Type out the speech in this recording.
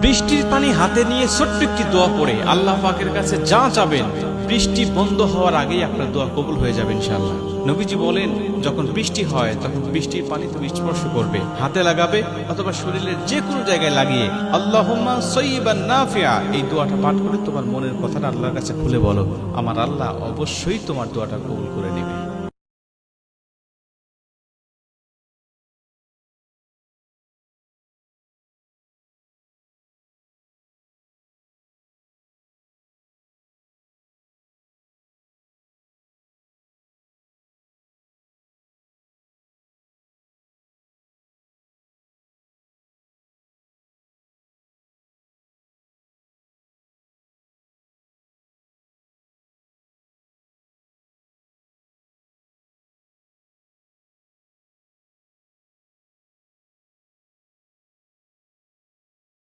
বৃষ্টির পানি হাতে নিয়ে ছোট্ট একটি দোয়া পড়ে আল্লাহ পাকের কাছে যা চাবেন বৃষ্টি বন্ধ হওয়ার আগেই আপনার দোয়া কবুল হয়ে যাবে ইনশাআল্লাহ। নবীজি বলেন, যখন বৃষ্টি হয় তখন বৃষ্টির পানি তুমি স্পর্শ করবে, হাতে লাগাবে অথবা শরীরের যে কোনো জায়গায় লাগিয়ে আল্লাহুম্মা সাইয়্যিবান নাফিআ এই দোয়াটা পাঠ করে তোমার মনের কথাটা আল্লাহর কাছে খুলে বলো, আমার আল্লাহ অবশ্যই তোমার দোয়াটা কবুল করে নেবে।